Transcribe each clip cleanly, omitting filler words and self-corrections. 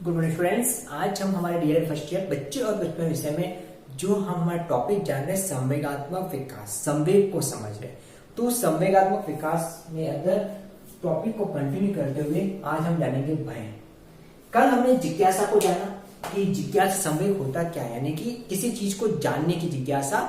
Good morning friends. आज हम हमारे डीएलएड फर्स्ट ईयर बच्चे और बचपन विषय में जो हम हमारा टॉपिक जान रहे हैं संवेगात्मक विकास, संवेग को समझ रहे हैं। तो संवेगात्मक विकास में अंदर टॉपिक को कंटिन्यू करते हुए आज हम जानेंगे भय। कल हमने जिज्ञासा को जाना कि जिज्ञासा संवेग होता क्या है, यानी कि किसी चीज को जानने की जिज्ञासा,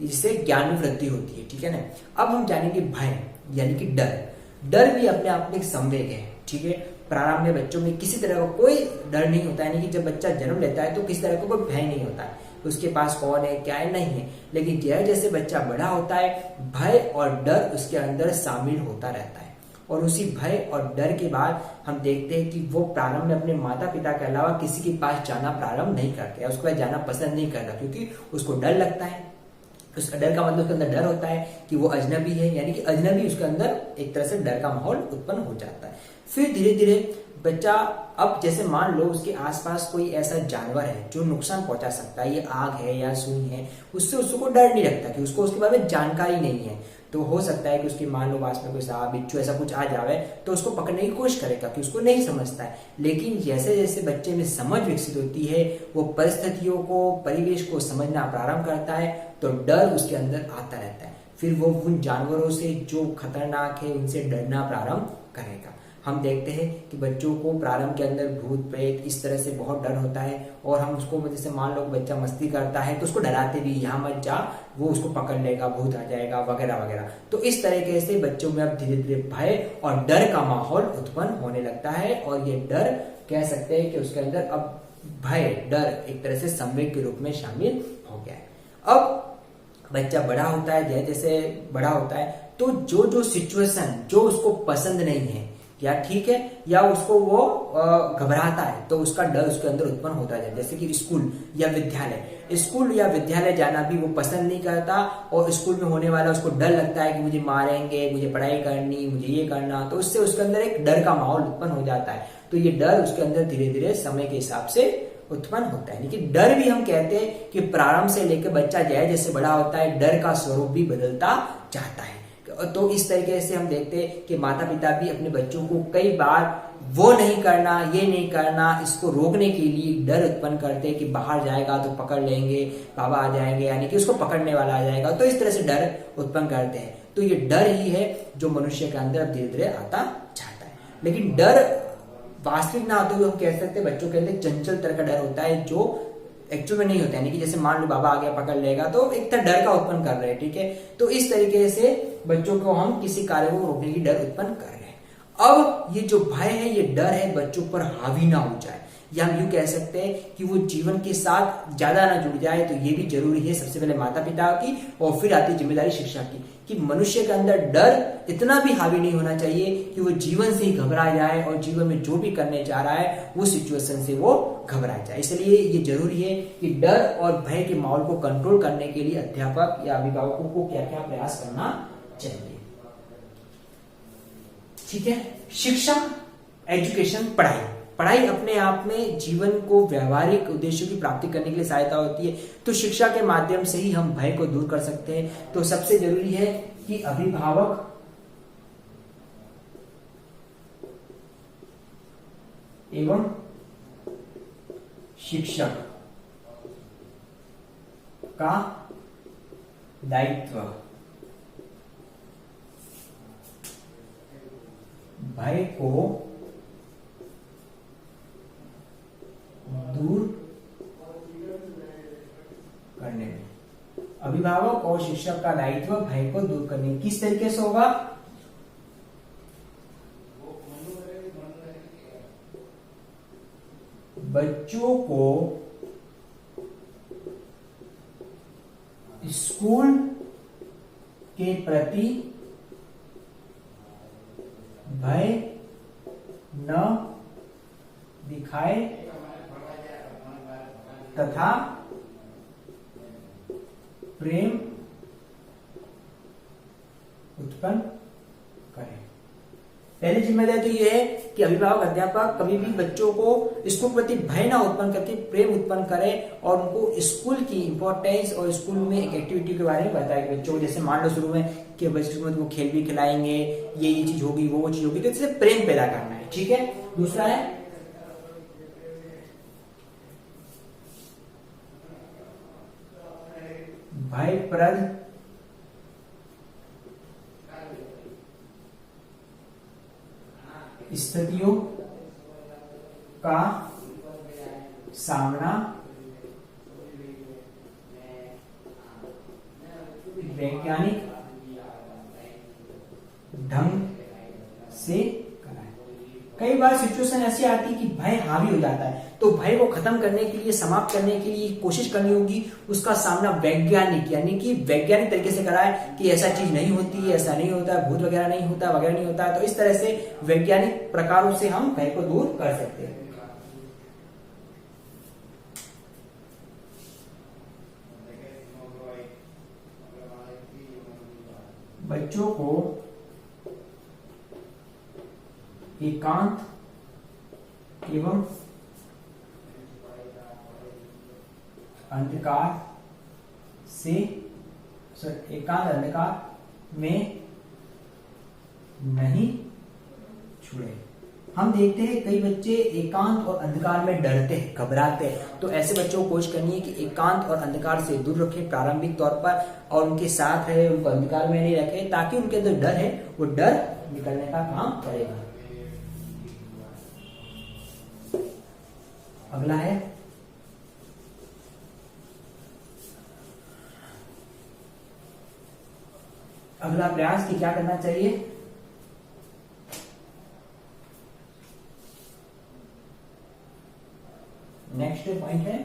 जिससे ज्ञान में वृद्धि होती है, ठीक है ना। अब हम जानेंगे भय यानी कि डर। डर भी अपने आप में एक संवेग है, ठीक है। प्रारंभ में बच्चों में किसी तरह का कोई डर नहीं होता, यानी कि जब बच्चा जन्म लेता है तो किसी तरह का कोई भय नहीं होता है, उसके पास कौन है क्या है नहीं है। लेकिन जैसे जैसे बच्चा बड़ा होता है भय और डर उसके अंदर शामिल होता रहता है, और उसी भय और डर के बाद हम देखते हैं कि वो प्रारंभ में अपने माता पिता के अलावा किसी के पास जाना प्रारंभ नहीं करते, उसके पास जाना पसंद नहीं करता, क्योंकि उसको डर लगता है। उसका डर का मतलब उसके अंदर डर होता है कि वो अजनबी है, यानी कि अजनबी उसके अंदर एक तरह से डर का माहौल उत्पन्न हो जाता है। फिर धीरे धीरे बच्चा, अब जैसे मान लो उसके आसपास कोई ऐसा जानवर है जो नुकसान पहुंचा सकता है, ये आग है या सुई है, उससे उसको डर नहीं लगता कि उसको उसके बारे में जानकारी नहीं है। तो हो सकता है कि उसकी मान लो पास में कोई सांप बिच्छू ऐसा कुछ आ जावे तो उसको पकड़ने की कोशिश करेगा कि उसको नहीं समझता है। लेकिन जैसे जैसे बच्चे में समझ विकसित होती है, वो परिस्थितियों को, परिवेश को समझना प्रारंभ करता है, तो डर उसके अंदर आता रहता है। फिर वो उन जानवरों से जो खतरनाक है उनसे डरना प्रारंभ करेगा। हम देखते हैं कि बच्चों को प्रारंभ के अंदर भूत प्रेत इस तरह से बहुत डर होता है, और हम उसको जैसे मान लो बच्चा मस्ती करता है तो उसको डराते भी, यहाँ मत जा, वो उसको पकड़ लेगा, भूत आ जाएगा वगैरह वगैरह। तो इस तरीके से बच्चों में अब धीरे धीरे भय और डर का माहौल उत्पन्न होने लगता है, और ये डर कह सकते हैं कि उसके अंदर अब भय डर एक तरह से संवेग के रूप में शामिल हो गया है। अब बच्चा बड़ा होता है, जैसे जैसे बड़ा होता है तो जो जो सिचुएशन जो उसको पसंद नहीं है या ठीक है या उसको वो घबराता है, तो उसका डर उसके अंदर उत्पन्न होता है। जैसे कि स्कूल या विद्यालय जाना भी वो पसंद नहीं करता, और स्कूल में होने वाला उसको डर लगता है कि मुझे मारेंगे, मुझे पढ़ाई करनी, मुझे ये करना, तो उससे उसके अंदर एक डर का माहौल उत्पन्न हो जाता है। तो ये डर उसके अंदर धीरे धीरे समय के हिसाब से उत्पन्न होता है। लेकिन डर भी हम कहते हैं कि प्रारंभ से लेकर बच्चा जैसे बड़ा होता है डर का स्वरूप भी बदलता जाता है। तो इस तरीके से हम देखते हैं कि माता पिता भी अपने बच्चों को कई बार वो नहीं करना, ये नहीं करना, इसको रोकने के लिए डर उत्पन्न करते हैं कि बाहर जाएगा तो पकड़ लेंगे, बाबा आ जाएंगे, यानी कि उसको पकड़ने वाला आ जाएगा। तो इस तरह से डर उत्पन्न करते हैं। तो ये डर ही है जो मनुष्य के अंदर धीरे धीरे आता जाता है। लेकिन डर वास्तविक ना होते हुए हम कह सकते हैं बच्चों के अंदर चंचल तरह का डर होता है, जो एक्चुअल में नहीं होता है। यानी कि जैसे मान लो बाबा आ गया पकड़ लेगा, तो एक तरह डर का उत्पन्न कर रहे हैं, ठीक है। तो इस तरीके से बच्चों को हम किसी कार्य को रोकने की डर उत्पन्न कर रहे हैं। अब ये जो भय है, ये डर है बच्चों पर हावी ना हो जाए, या हम यूं कह सकते हैं कि वो जीवन के साथ ज्यादा ना जुड़ जाए। तो ये भी जरूरी है सबसे पहले माता पिता की, और फिर आती जिम्मेदारी शिक्षा की, कि मनुष्य के अंदर डर इतना भी हावी नहीं होना चाहिए कि वो जीवन से ही घबरा जाए, और जीवन में जो भी करने जा रहा है वो सिचुएशन से वो घबरा जाए। इसलिए ये जरूरी है कि डर और भय के माहौल को कंट्रोल करने के लिए अध्यापक या अभिभावकों को क्या क्या प्रयास करना चाहिए, ठीक है। शिक्षा, एजुकेशन, पढ़ाई अपने आप में जीवन को व्यवहारिक उद्देश्यों की प्राप्ति करने के लिए सहायता होती है। तो शिक्षा के माध्यम से ही हम भय को दूर कर सकते हैं। तो सबसे जरूरी है कि अभिभावक एवं शिक्षक का दायित्व भय को दूर करने में। अभिभावक और शिक्षक का दायित्व भय को दूर करने में किस तरीके से होगा? बच्चों को स्कूल के प्रति भय न दिखाए तथा प्रेम उत्पन्न करें। पहली जिम्मेदारी तो यह है कि अभिभावक अध्यापक कभी भी बच्चों को स्कूल के प्रति भय ना उत्पन्न करके प्रेम उत्पन्न करें, और उनको स्कूल की इंपॉर्टेंस और स्कूल में एक एक्टिविटी के बारे में बताएं कि बच्चों को, जैसे मान लो शुरू में कि बच्चों को खेल भी खिलाएंगे, ये चीज होगी वो चीज होगी, तो इससे प्रेम पैदा करना है, ठीक है। दूसरा है भयप्रद स्थितियों का सामना वैज्ञानिक ढंग से कराएं। कई बार सिचुएशन ऐसी आती है कि भय हावी हो जाता है, तो भय को खत्म करने के लिए, समाप्त करने के लिए कोशिश करनी होगी, उसका सामना वैज्ञानिक यानी कि वैज्ञानिक तरीके से कराए कि ऐसा चीज नहीं होती है, ऐसा नहीं होता है, भूत वगैरह नहीं होता, वगैरह नहीं होता है। तो इस तरह से वैज्ञानिक प्रकारों से हम भय को दूर कर सकते हैं। बच्चों को एकांत एवं अंधकार से एकांत अंधकार में नहीं छुड़े। हम देखते हैं कई बच्चे एकांत और अंधकार में डरते हैं, घबराते हैं, तो ऐसे बच्चों को कोशिश करनी है कि एकांत और अंधकार से दूर रखें प्रारंभिक तौर पर, और उनके साथ रहे, उनको अंधकार में नहीं रखें, ताकि उनके अंदर डर है वो डर निकलने का काम करेगा। अगला है अगला प्रयास कि क्या करना चाहिए। नेक्स्ट पॉइंट है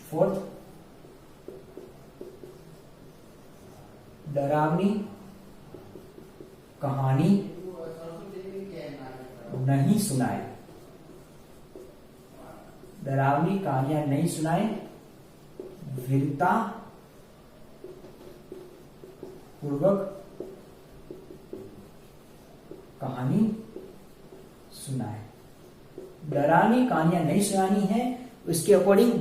फोर्थ, डरावनी कहानी नहीं सुनाए। डरावनी कहानियां नहीं सुनाए, वीरता पूर्वक कहानी सुनाए। डरावनी कहानियां नहीं सुनानी है, उसके अकॉर्डिंग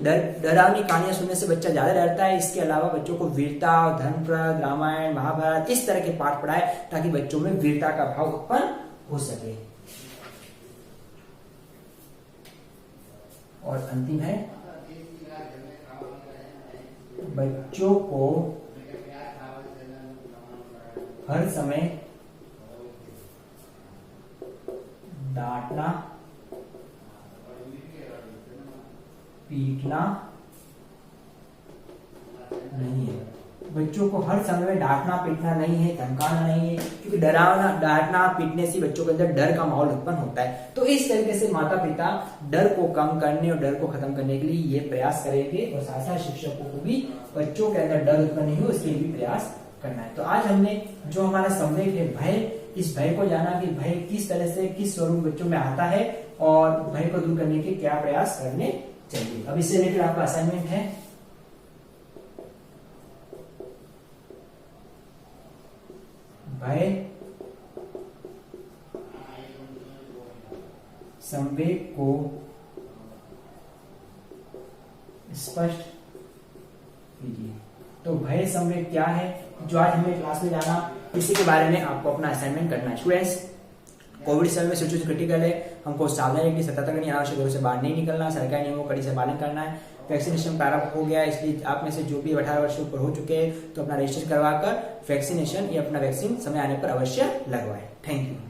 डरावनी कहानियां सुनने से बच्चा ज्यादा डरता है। इसके अलावा बच्चों को वीरता और धर्मप्रद, रामायण, महाभारत इस तरह के पाठ पढ़ाए ताकि बच्चों में वीरता का भाव उत्पन्न हो सके। और अंतिम है बच्चों को हर समय डांटना पीटना नहीं है। बच्चों को हर समय डांटना पीटना नहीं है, धमकाना नहीं है, क्योंकि डरावना डांटना पीटने से बच्चों के अंदर डर का माहौल उत्पन्न होता है। तो इस तरीके से माता पिता डर को कम करने और डर को खत्म करने के लिए ये प्रयास करेंगे, और साथ साथ शिक्षकों को भी बच्चों के अंदर डर उत्पन्न नहीं हो उसके भी प्रयास करना है। तो आज हमने जो हमारा संवेग है भय, इस भय को जाना कि भय किस तरह से किस स्वरूप बच्चों में आता है और भय को दूर करने के क्या प्रयास करने चाहिए। अब इससे रिलेटेड आपका असाइनमेंट है भय संवेग को स्पष्ट कीजिए। तो भय संवेग क्या है, जो आज हमें क्लास में जाना, इसी के बारे में आपको अपना असाइनमेंट करना है। स्टूडेंट्स, कोविड समय में सिचुएशन क्रिटिकल है, हमको सावधानी की सतर्कता करनी, अनावश्यक घरों से बाहर नहीं निकलना, सरकारी नियमों कड़ी से पालन करना है। वैक्सीनेशन प्रारंभ हो गया, इसलिए आप में से जो भी 18 वर्ष से ऊपर हो चुके हैं तो अपना रजिस्ट्रेशन करवाकर वैक्सीनेशन या अपना वैक्सीन समय आने पर अवश्य लगवाएं। Thank you.